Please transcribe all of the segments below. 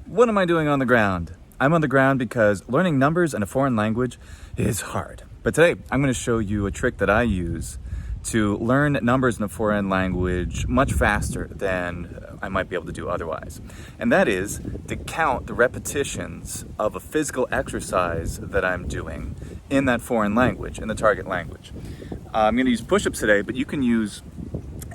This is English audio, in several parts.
What am I doing on the ground? I'm on the ground because learning numbers in a foreign language is hard. But today, I'm going to show you a trick that I use to learn numbers in a foreign language much faster than I might be able to do otherwise. And that is to count the repetitions of a physical exercise that I'm doing in that foreign language, in the target language. I'm going to use push-ups today, but you can use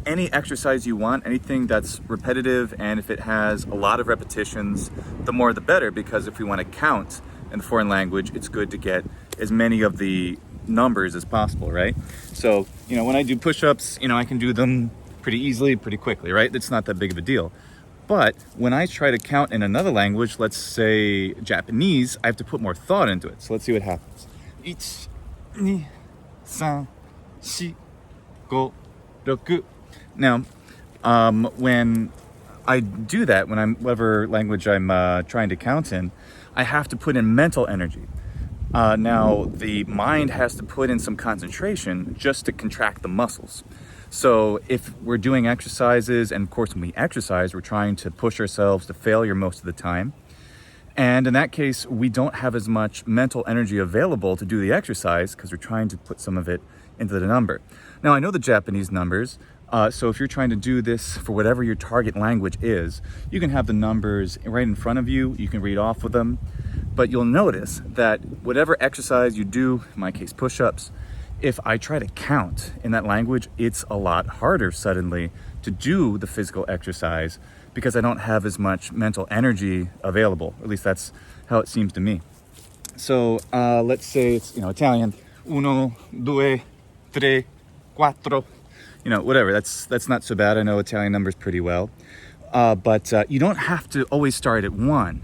any exercise you want, anything that's repetitive, and if it has a lot of repetitions, the more the better, because if we want to count in the foreign language, it's good to get as many of the numbers as possible, right? So, when I do push-ups, I can do them pretty easily, pretty quickly, right? It's not that big of a deal. But when I try to count in another language, let's say Japanese, I have to put more thought into it. So let's see what happens. 1, 2, 3, 4, 5, 6. Now, when I do that, whatever language I'm trying to count in, I have to put in mental energy. Now, the mind has to put in some concentration just to contract the muscles. So if we're doing exercises, and of course when we exercise, we're trying to push ourselves to failure most of the time. And in that case, we don't have as much mental energy available to do the exercise because we're trying to put some of it into the number. Now, I know the Japanese numbers. So if you're trying to do this for whatever your target language is, you can have the numbers right in front of you. You can read off with them. But you'll notice that whatever exercise you do, in my case push-ups, if I try to count in that language, it's a lot harder suddenly to do the physical exercise because I don't have as much mental energy available. At least that's how it seems to me. So let's say it's Italian. 1, 2, 3, 4. Whatever, that's not so bad. I know Italian numbers pretty well. But you don't have to always start at 1.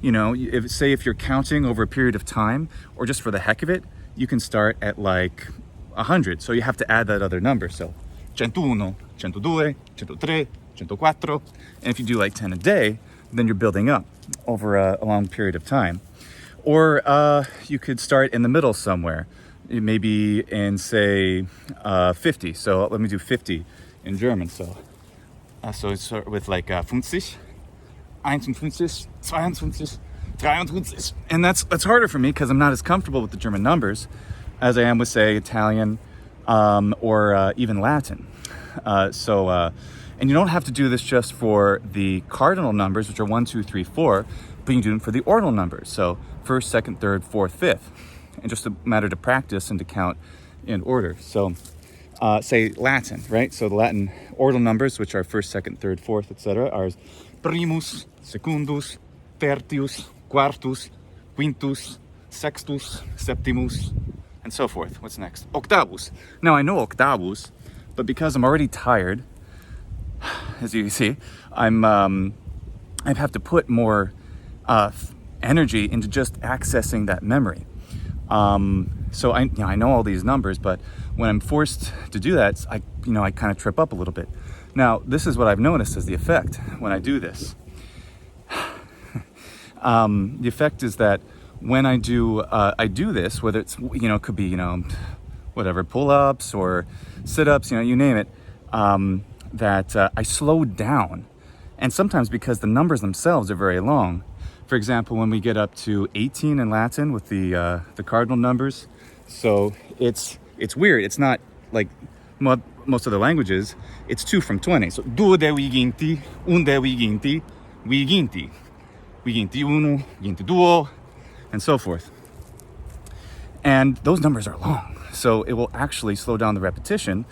If you're counting over a period of time, or just for the heck of it, you can start at like 100. So you have to add that other number. So 101, 102, 103, 104. And if you do like 10 a day, then you're building up over a long period of time. Or you could start in the middle somewhere. Maybe in, say, 50. So let me do 50 in German. So it's start with like 50, 51, 22, 23. And that's harder for me because I'm not as comfortable with the German numbers as I am with, say, Italian or even Latin. And you don't have to do this just for the cardinal numbers, which are 1, 2, 3, 4, but you can do them for the ordinal numbers. So 1st, 2nd, 3rd, 4th, 5th. And just a matter to practice and to count in order. So say Latin, right? So the Latin ordinal numbers, which are 1st, 2nd, 3rd, 4th, etc., are primus, secundus, tertius, quartus, quintus, sextus, septimus, and so forth. What's next? Octavus. Now I know octavus, but because I'm already tired, as you can see, I have to put more energy into just accessing that memory. So I know all these numbers, but when I'm forced to do that, I kind of trip up a little bit. Now, this is what I've noticed as the effect when I do this. The effect is that when I do this, whether it's, it could be, whatever, pull-ups or sit-ups, you name it, that I slow down. And sometimes because the numbers themselves are very long. For example, when we get up to 18 in Latin with the cardinal numbers, so it's weird. It's not like most other languages. It's 2 from 20. So 2 de viginti, 1 de viginti, viginti, viginti uno, viginti duo, and so forth. And those numbers are long, so it will actually slow down the repetition.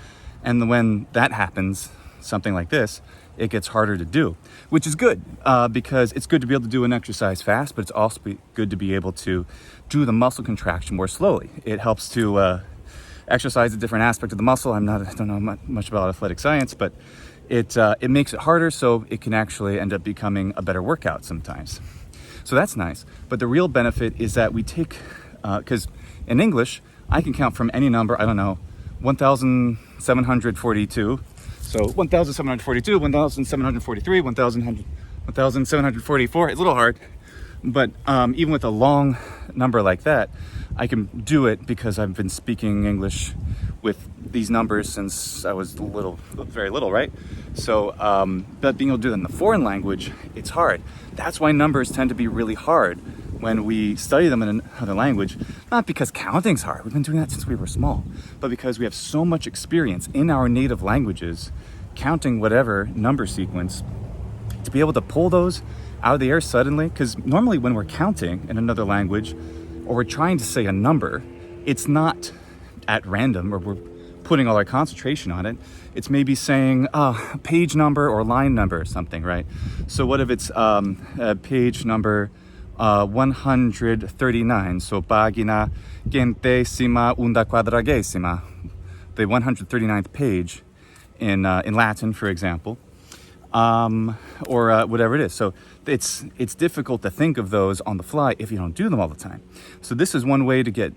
And when that happens, something like this, it gets harder to do, which is good because it's good to be able to do an exercise fast, but it's also good to be able to do the muscle contraction more slowly. It helps to exercise a different aspect of the muscle. I don't know much about athletic science, but it makes it harder, so it can actually end up becoming a better workout sometimes. So that's nice. But the real benefit is that we take, because in English, I can count from any number, 1,742. So 1,742, 1,743, 1,744. It's a little hard, but even with a long number like that, I can do it because I've been speaking English with these numbers since I was very little, right? So, but being able to do that in the foreign language, it's hard. That's why numbers tend to be really hard when we study them in another language. Not because counting's hard, we've been doing that since we were small, but because we have so much experience in our native languages, counting whatever number sequence, to be able to pull those out of the air suddenly. Because normally when we're counting in another language, or we're trying to say a number, it's not at random, or we're putting all our concentration on it. It's maybe saying page number or line number or something, right? So what if it's page number 139, so pagina centesima undquadragesima, the 139th page in Latin, for example, or whatever it is. So it's difficult to think of those on the fly if you don't do them all the time. So this is one way to get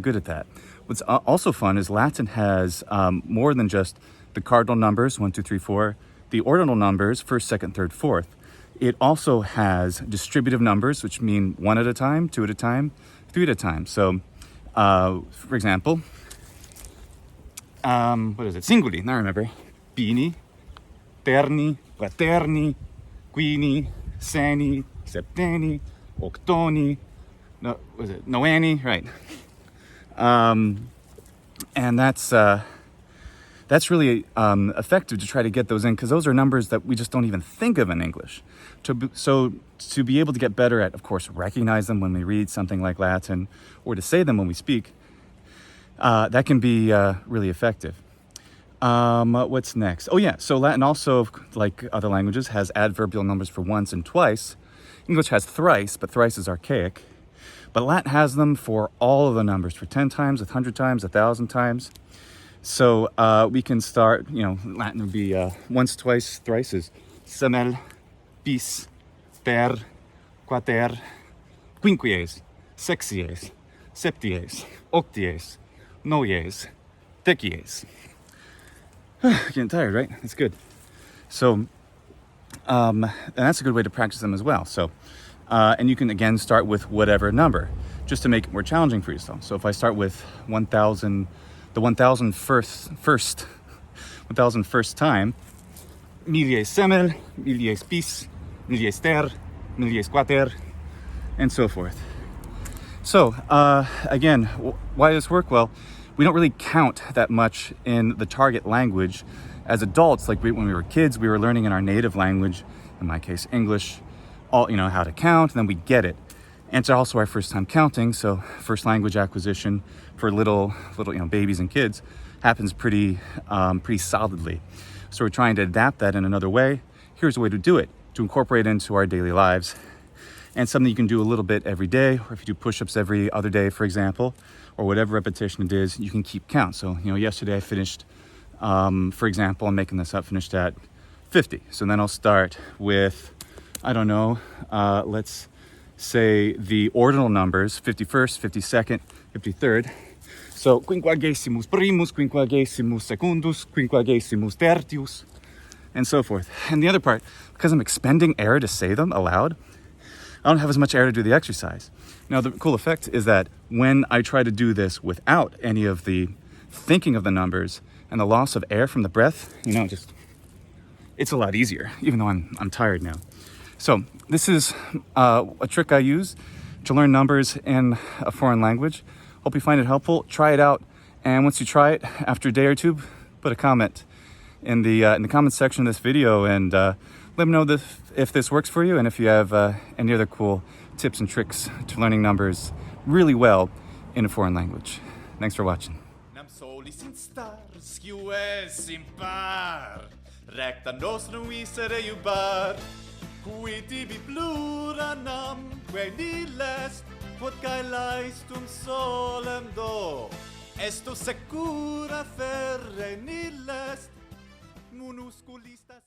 good at that. What's also fun is Latin has more than just the cardinal numbers, 1, 2, 3, 4, the ordinal numbers, first, second, third, fourth. It also has distributive numbers, which mean 1 at a time, 2 at a time, 3 at a time. So, for example, what is it? Singoli, now I remember. Bini, terni, quaterni, quini, seni, septeni, octoni, no, was it noeni? Right. And that's really effective to try to get those in, because those are numbers that we just don't even think of in English. So to be able to get better at, of course, recognize them when we read something like Latin, or to say them when we speak, that can be really effective. What's next? Oh yeah, so Latin also, like other languages, has adverbial numbers for once and twice. English has thrice, but thrice is archaic. But Latin has them for all of the numbers, for 10 times, 100 times, 1,000 times. So we can start, Latin would be once, twice, thrice is semel, bis, ter, quater, quinquies, sexies, septies, octies, noies, decies. Getting tired, right? That's good. So, and that's a good way to practice them as well. So, and you can again start with whatever number, just to make it more challenging for yourself. So if I start with 1,000, the 1,001st time, millies semel, millies bis, millies ter, millies quater, and so forth. So again, why does this work? Well, we don't really count that much in the target language. As adults, like when we were kids, we were learning in our native language, in my case, English, how to count, and then we get it. And it's also our first time counting, so first language acquisition for little babies and kids happens pretty solidly. So we're trying to adapt that in another way. Here's a way to do it, to incorporate it into our daily lives. And something you can do a little bit every day, or if you do push-ups every other day, for example, or whatever repetition it is, you can keep count. So, yesterday I finished, for example, I'm making this up, finished at 50. So then I'll start with, I don't know, let's say the ordinal numbers, 51st, 52nd, 53rd. So, quinquagesimus primus, quinquagesimus secundus, quinquagesimus tertius, and so forth. And the other part, because I'm expending air to say them aloud, I don't have as much air to do the exercise. Now, the cool effect is that when I try to do this without any of the thinking of the numbers and the loss of air from the breath, it's a lot easier, even though I'm tired now. So this is a trick I use to learn numbers in a foreign language. Hope you find it helpful. Try it out, and once you try it, after a day or two, put a comment in the comment section of this video, and let me know if this works for you, and if you have any other cool tips and tricks to learning numbers really well in a foreign language. Thanks for watching. Nam solis instar, sciues impar, recta nos nuisere iubar, qui tibi plura nam, quae nilest, quod cae laestum solem do, esto secura ferre nilest, minusculista